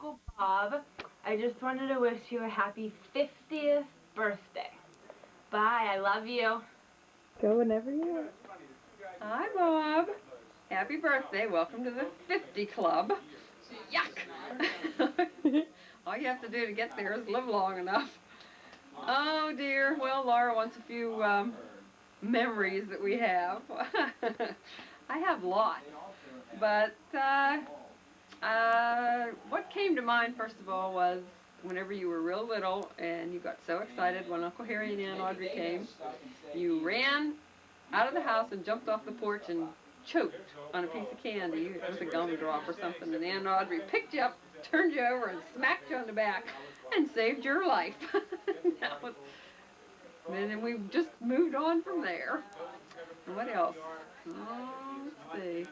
Uncle Bob. I just wanted to wish you a happy 50th birthday. Bye, I love you. Go whenever you want. Hi, Bob. Happy birthday. Welcome to the 50 Club. Yuck. All you have to do to get there is live long enough. Oh, dear. Well, Laura wants a few memories that we have. I have lots. But what came to mind, first of all, was whenever you were real little and you got so excited when Uncle Harry and Aunt Audrey came, you ran out of the house and jumped off the porch and choked on a piece of candy. It was a gumdrop or something, and Aunt Audrey picked you up, turned you over, and smacked you on the back and saved your life. And then we just moved on from there. And what else? Oh, let's see.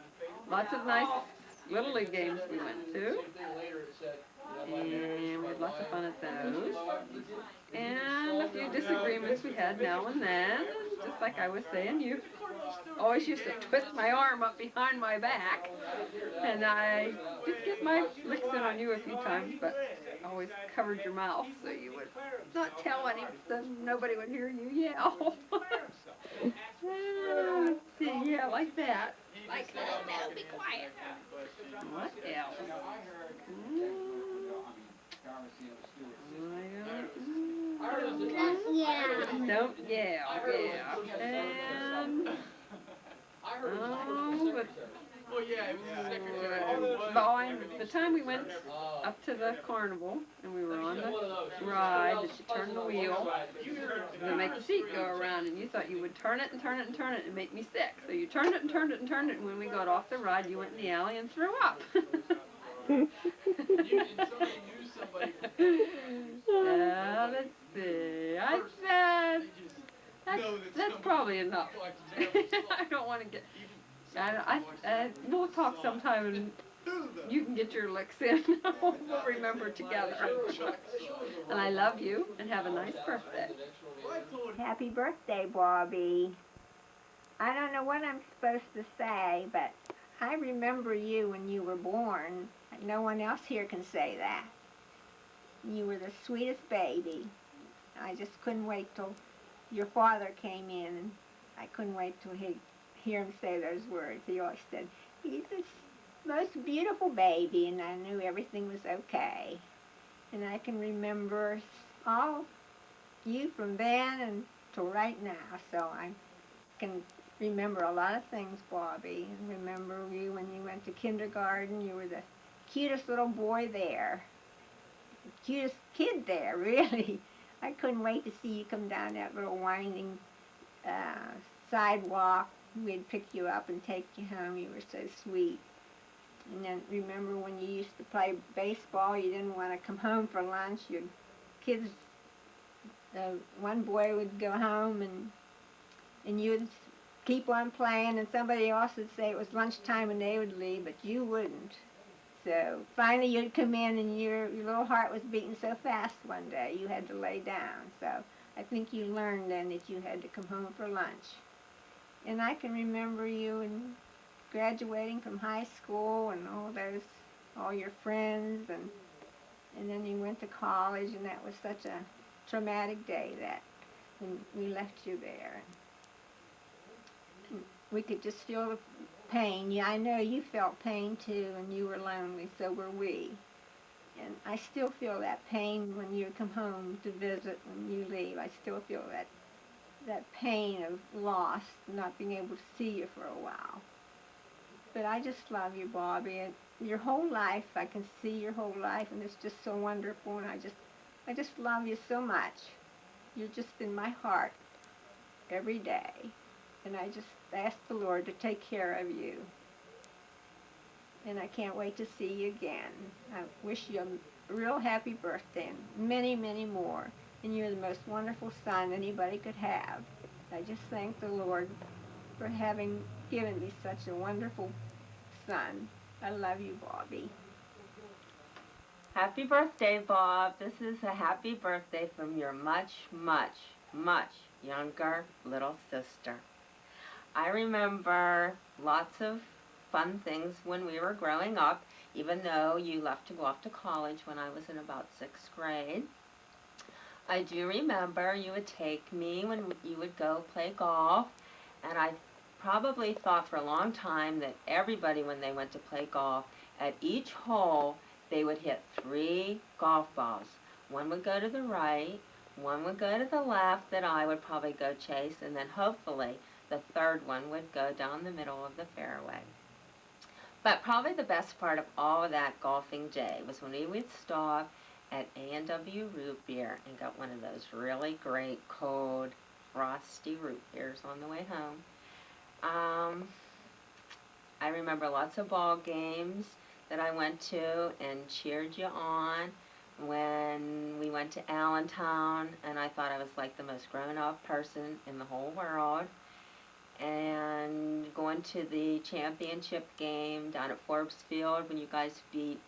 Lots of nice Little League games we went to. And we had lots of fun at those. And a few disagreements we had now and then. And just like I was saying, you always used to twist my arm up behind my back. And I did get my licks in on you a few times, but always covered your mouth so you would not tell any, so nobody would hear you yell. Let's see, yeah, like that. Like, oh, no, be quiet. What else? Don't yell, yeah. And, the time we went up to the carnival and we were on the ride that you turn the wheel to make the seat go around, and you thought you would turn it and turn it and turn it and make me sick. So you turned it and turned it and turned it, and when we got off the ride, you went in the alley and threw up. Let's see. That's probably enough. I don't want to get. We'll talk sometime and you can get your licks in. We'll remember together. And I love you and have a nice birthday. Happy birthday, Bobby. I don't know what I'm supposed to say, but I remember you when you were born. No one else here can say that. You were the sweetest baby. I just couldn't wait till your father came in, and I couldn't wait till he'd hear him say those words. He always said, he's the most beautiful baby, and I knew everything was okay. And I can remember all you from then until right now, so I can remember a lot of things, Bobby. And remember you when you went to kindergarten. You were the cutest little boy there. The cutest kid there, really. I couldn't wait to see you come down that little winding sidewalk. We'd pick you up and take you home. You were so sweet. And then remember when you used to play baseball, you didn't want to come home for lunch. Your kids, one boy would go home and you would keep on playing, and somebody else would say it was lunchtime and they would leave, but you wouldn't. So finally you'd come in and your little heart was beating so fast one day you had to lay down. So I think you learned then that you had to come home for lunch. And I can remember you and graduating from high school and all your friends, and then you went to college, and that was such a traumatic day that when we left you there. And we could just feel the pain. Yeah, I know you felt pain too, and you were lonely, so were we. And I still feel that pain when you come home to visit and you leave. I still feel that pain of loss, not being able to see you for a while. But I just love you, Bobby, and your whole life. I can see your whole life, and it's just so wonderful, and I just love you so much. You're just in my heart every day, and I just ask the Lord to take care of you. And I can't wait to see you again. I wish you a real happy birthday and many, many more. And you're the most wonderful son anybody could have. I just thank the Lord for having given me such a wonderful son. I love you, Bobby. Happy birthday, Bob. This is a happy birthday from your much, much, much younger little sister. I remember lots of fun things when we were growing up, even though you left to go off to college when I was in about 6th grade. I do remember you would take me when you would go play golf, and I probably thought for a long time that everybody, when they went to play golf, at each hole they would hit 3 golf balls. One would go to the right, one would go to the left that I would probably go chase, and then hopefully the third one would go down the middle of the fairway. But probably the best part of all of that golfing day was when we would stop at A&W Root Beer and got one of those really great cold frosty root beers on the way home. I remember lots of ball games that I went to and cheered you on when we went to Allentown, and I thought I was like the most grown-up person in the whole world. And going to the championship game down at Forbes Field when you guys beat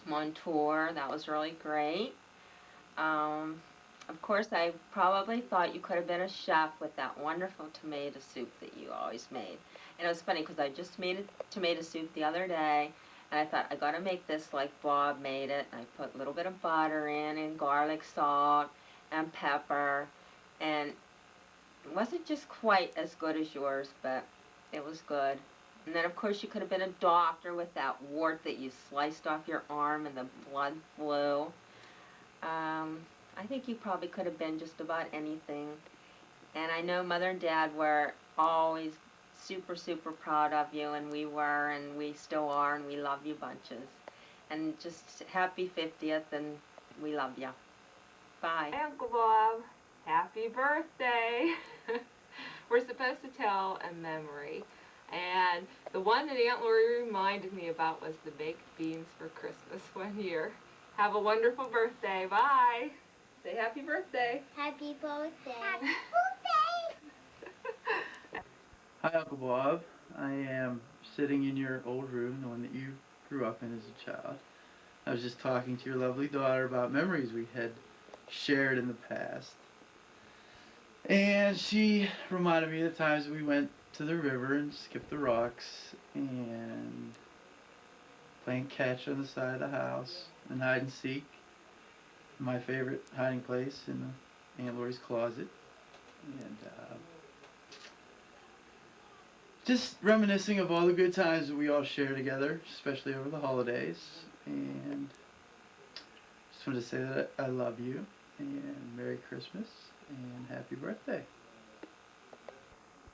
Montour, that was really great. Of course, I probably thought you could have been a chef with that wonderful tomato soup that you always made. And it was funny because I just made a tomato soup the other day, and I thought I got to make this like Bob made it. And I put a little bit of butter in and garlic salt and pepper, and it wasn't just quite as good as yours, but it was good. And then, of course, you could have been a doctor with that wart that you sliced off your arm and the blood flew. I think you probably could have been just about anything. And I know Mother and Dad were always super, super proud of you, and we were, and we still are, and we love you bunches. And just happy 50th, and we love you. Bye. Hi, Uncle Bob. Happy birthday. We're supposed to tell a memory. And the one that Aunt Lori reminded me about was the baked beans for Christmas one year. Have a wonderful birthday. Bye. Say happy birthday. Happy birthday. Happy Hi, Uncle Bob. I am sitting in your old room, the one that you grew up in as a child. I was just talking to your lovely daughter about memories we had shared in the past. And she reminded me of the times we went to the river and skipped the rocks and playing catch on the side of the house and hide and seek. My favorite hiding place in Aunt Lori's closet. And just reminiscing of all the good times that we all share together, especially over the holidays. And just wanted to say that I love you, and Merry Christmas, and Happy Birthday.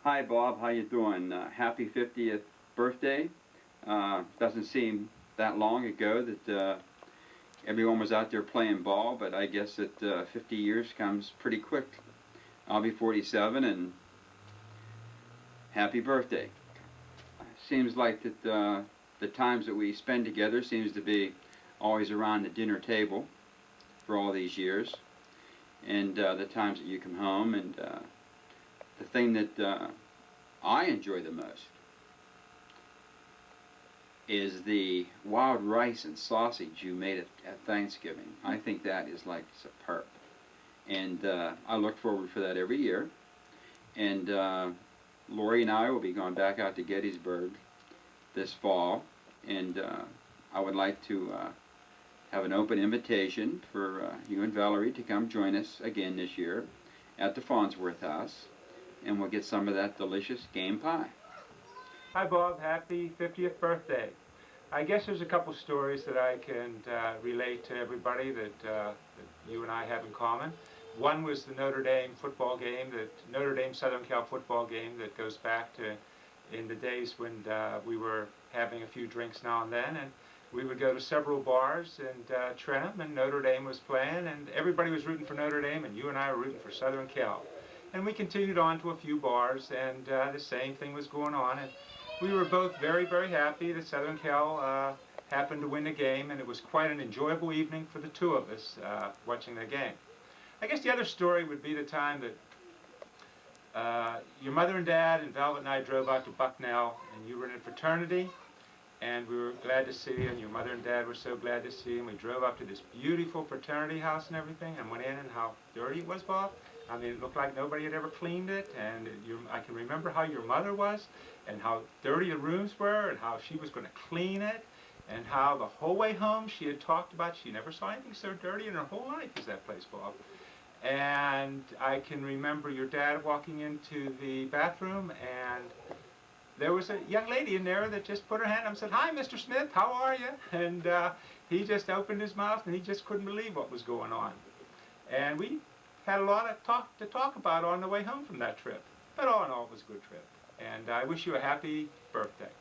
Hi Bob, how you doing? Happy 50th birthday. Doesn't seem that long ago that everyone was out there playing ball, but I guess that 50 years comes pretty quick. I'll be 47, and happy birthday. Seems like that the times that we spend together seems to be always around the dinner table for all these years, and the times that you come home, and the thing that I enjoy the most is the wild rice and sausage you made at Thanksgiving. I think that is like superb, and I look forward for that every year. And Lori and I will be going back out to Gettysburg this fall, and I would like to have an open invitation for you and Valerie to come join us again this year at the Farnsworth House, and we'll get some of that delicious game pie. Hi Bob, happy 50th birthday. I guess there's a couple stories that I can relate to everybody that you and I have in common. One was the Notre Dame football game, the Notre Dame Southern Cal football game that goes back to in the days when we were having a few drinks now and then, and we would go to several bars in Trenton, and Notre Dame was playing, and everybody was rooting for Notre Dame, and you and I were rooting for Southern Cal. And we continued on to a few bars, and the same thing was going on, and we were both very, very happy that Southern Cal happened to win the game, and it was quite an enjoyable evening for the two of us watching the game. I guess the other story would be the time that your mother and dad and Velvet and I drove out to Bucknell, and you were in a fraternity, and we were glad to see you, and your mother and dad were so glad to see you, and we drove up to this beautiful fraternity house and everything, and went in, and how dirty it was, Bob. I mean, it looked like nobody had ever cleaned it, and I can remember how your mother was, and how dirty the rooms were, and how she was going to clean it, and how the whole way home she had talked about she never saw anything so dirty in her whole life as that place, Bob. And I can remember your dad walking into the bathroom, and there was a young lady in there that just put her hand up and said, "Hi, Mr. Smith, how are you?" And he just opened his mouth, and he just couldn't believe what was going on. And we had a lot of talk about on the way home from that trip. But all in all, it was a good trip. And I wish you a happy birthday.